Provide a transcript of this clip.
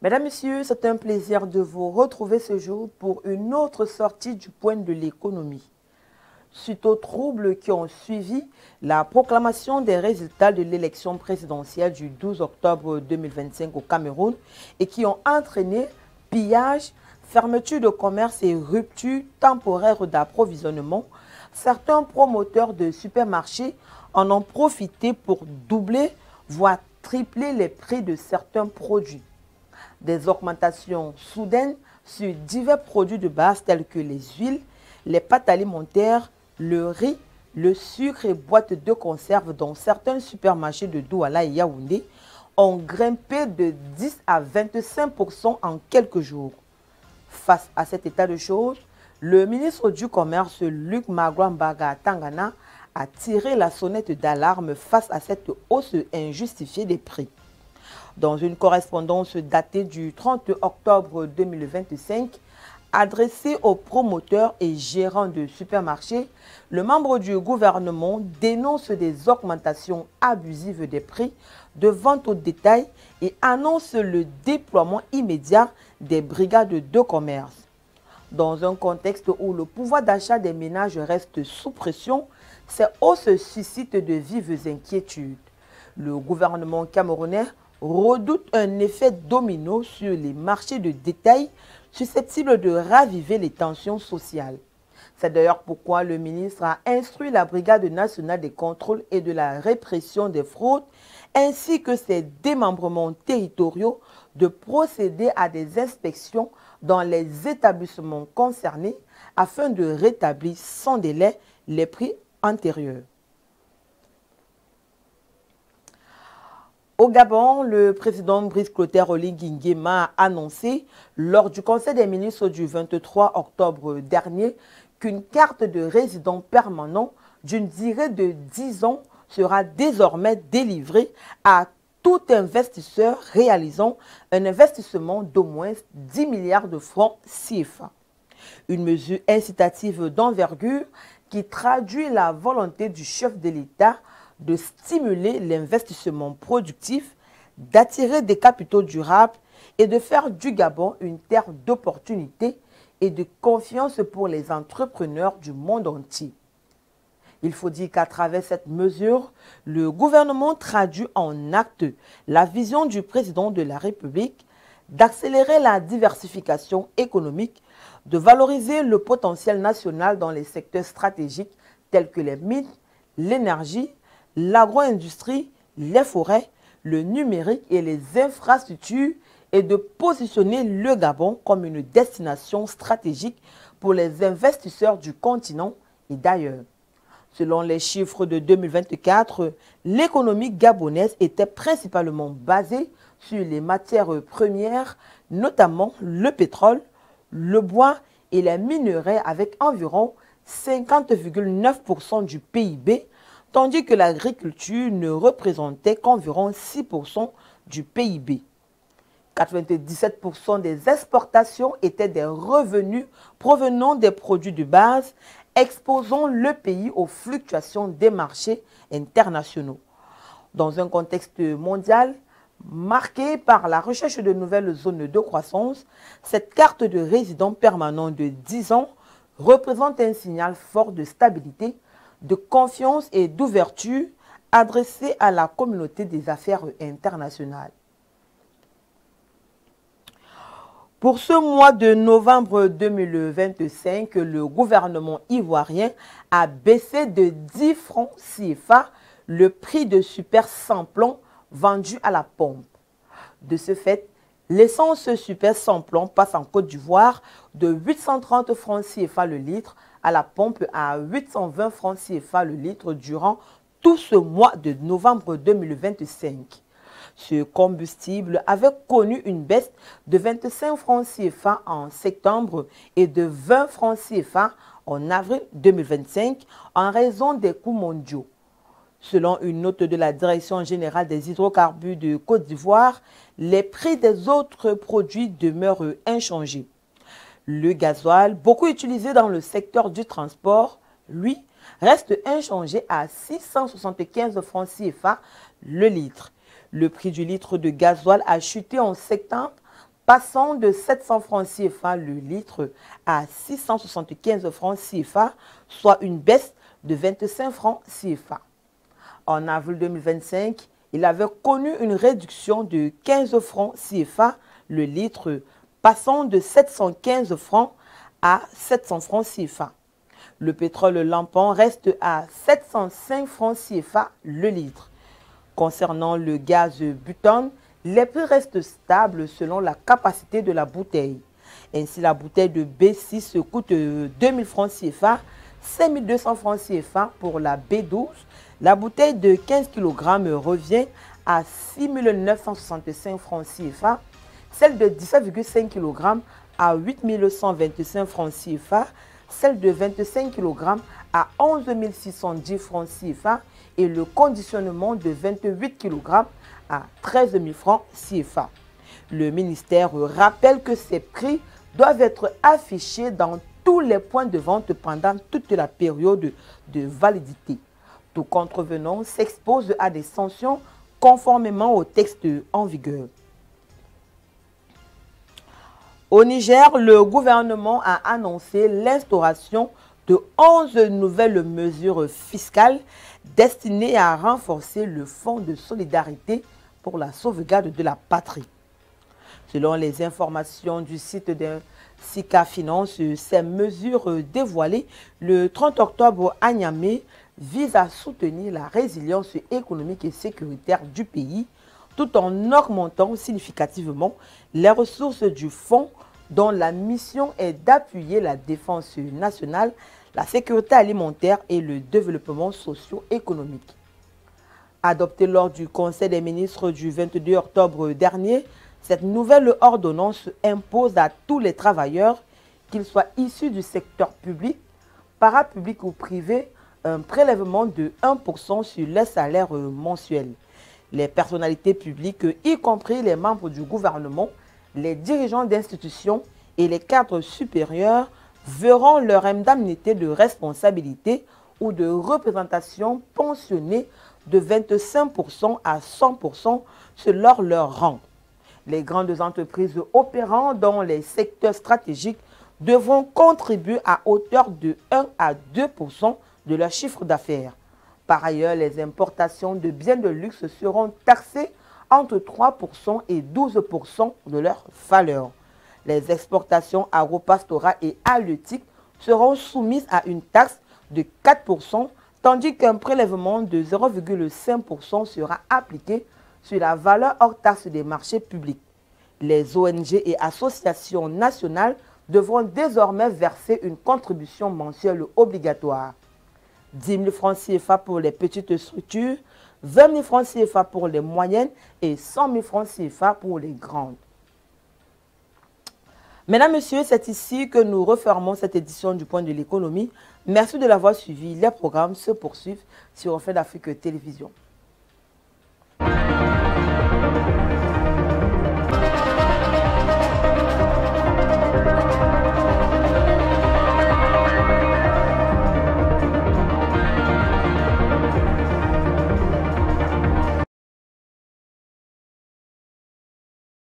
Mesdames, Messieurs, c'est un plaisir de vous retrouver ce jour pour une autre sortie du point de l'économie. Suite aux troubles qui ont suivi la proclamation des résultats de l'élection présidentielle du 12 octobre 2025 au Cameroun et qui ont entraîné pillage, fermeture de commerce et rupture temporaire d'approvisionnement, certains promoteurs de supermarchés en ont profité pour doubler, voire tripler les prix de certains produits. Des augmentations soudaines sur divers produits de base tels que les huiles, les pâtes alimentaires, le riz, le sucre et boîtes de conserve dont certains supermarchés de Douala et Yaoundé ont grimpé de 10 à 25% en quelques jours. Face à cet état de choses, le ministre du Commerce, Luc Magwambaga Tangana, a tiré la sonnette d'alarme face à cette hausse injustifiée des prix. Dans une correspondance datée du 30 octobre 2025, adressée aux promoteurs et gérants de supermarchés, le membre du gouvernement dénonce des augmentations abusives des prix de vente au détail et annonce le déploiement immédiat des brigades de commerce. Dans un contexte où le pouvoir d'achat des ménages reste sous pression, ces hausses suscitent de vives inquiétudes. Le gouvernement camerounais redoute un effet domino sur les marchés de détail susceptible de raviver les tensions sociales. C'est d'ailleurs pourquoi le ministre a instruit la Brigade nationale des contrôles et de la répression des fraudes ainsi que ses démembrements territoriaux de procéder à des inspections dans les établissements concernés afin de rétablir sans délai les prix antérieurs. Au Gabon, le président Brice Clotaire Oligui Nguema a annoncé lors du Conseil des ministres du 23 octobre dernier qu'une carte de résident permanent d'une durée de 10 ans sera désormais délivrée à tout investisseur réalisant un investissement d'au moins 10 milliards de francs CFA. Une mesure incitative d'envergure qui traduit la volonté du chef de l'État de stimuler l'investissement productif, d'attirer des capitaux durables et de faire du Gabon une terre d'opportunités et de confiance pour les entrepreneurs du monde entier. Il faut dire qu'à travers cette mesure, le gouvernement traduit en acte la vision du président de la République d'accélérer la diversification économique, de valoriser le potentiel national dans les secteurs stratégiques tels que les mines, l'énergie, l'agro-industrie, les forêts, le numérique et les infrastructures et de positionner le Gabon comme une destination stratégique pour les investisseurs du continent et d'ailleurs. Selon les chiffres de 2024, l'économie gabonaise était principalement basée sur les matières premières, notamment le pétrole, le bois et les minerais avec environ 50,9% du PIB, tandis que l'agriculture ne représentait qu'environ 6% du PIB. 97% des exportations étaient des revenus provenant des produits de base, exposant le pays aux fluctuations des marchés internationaux. Dans un contexte mondial marqué par la recherche de nouvelles zones de croissance, cette carte de résident permanent de 10 ans représente un signal fort de stabilité, de confiance et d'ouverture adressée à la communauté des affaires internationales. Pour ce mois de novembre 2025, le gouvernement ivoirien a baissé de 10 francs CFA le prix de super sans-plomb vendu à la pompe. De ce fait, l'essence super sans-plomb passe en Côte d'Ivoire de 830 francs CFA le litre à la pompe à 820 francs CFA le litre durant tout ce mois de novembre 2025. Ce combustible avait connu une baisse de 25 francs CFA en septembre et de 20 francs CFA en avril 2025 en raison des coûts mondiaux. Selon une note de la Direction générale des hydrocarbures de Côte d'Ivoire, les prix des autres produits demeurent inchangés. Le gasoil, beaucoup utilisé dans le secteur du transport, lui, reste inchangé à 675 francs CFA le litre. Le prix du litre de gasoil a chuté en septembre, passant de 700 francs CFA le litre à 675 francs CFA, soit une baisse de 25 francs CFA. En avril 2025, il avait connu une réduction de 15 francs CFA le litre, passant de 715 francs à 700 francs CFA. Le pétrole lampant reste à 705 francs CFA le litre. Concernant le gaz butane, les prix restent stables selon la capacité de la bouteille. Ainsi, la bouteille de B6 coûte 2000 francs CFA, 5200 francs CFA pour la B12. La bouteille de 15 kg revient à 6965 francs CFA, celle de 17,5 kg à 8125 francs CFA, celle de 25 kg à 11 610 francs CFA et le conditionnement de 28 kg à 13 000 francs CFA. Le ministère rappelle que ces prix doivent être affichés dans tous les points de vente pendant toute la période de validité. Tout contrevenant s'expose à des sanctions conformément au texte en vigueur. Au Niger, le gouvernement a annoncé l'instauration de 11 nouvelles mesures fiscales destinées à renforcer le fonds de solidarité pour la sauvegarde de la patrie. Selon les informations du site de Sika Finance, ces mesures dévoilées le 30 octobre à Niamey visent à soutenir la résilience économique et sécuritaire du pays tout en augmentant significativement les ressources du fonds dont la mission est d'appuyer la défense nationale, la sécurité alimentaire et le développement socio-économique. Adoptée lors du Conseil des ministres du 22 octobre dernier, cette nouvelle ordonnance impose à tous les travailleurs, qu'ils soient issus du secteur public, parapublic ou privé, un prélèvement de 1% sur les salaires mensuels. Les personnalités publiques, y compris les membres du gouvernement, les dirigeants d'institutions et les cadres supérieurs verront leur indemnité de responsabilité ou de représentation pensionnée de 25% à 100% selon leur rang. Les grandes entreprises opérant dans les secteurs stratégiques devront contribuer à hauteur de 1 à 2% de leur chiffre d'affaires. Par ailleurs, les importations de biens de luxe seront taxées entre 3% et 12% de leur valeur. Les exportations agropastorales et halieutiques seront soumises à une taxe de 4%, tandis qu'un prélèvement de 0,5% sera appliqué sur la valeur hors taxe des marchés publics. Les ONG et associations nationales devront désormais verser une contribution mensuelle obligatoire. 10 000 francs CFA pour les petites structures, 20 000 francs CFA pour les moyennes et 100 000 francs CFA pour les grandes. Mesdames, Messieurs, c'est ici que nous refermons cette édition du Point de l'économie. Merci de l'avoir suivi. Les programmes se poursuivent sur Reflet d'Afrique Télévision.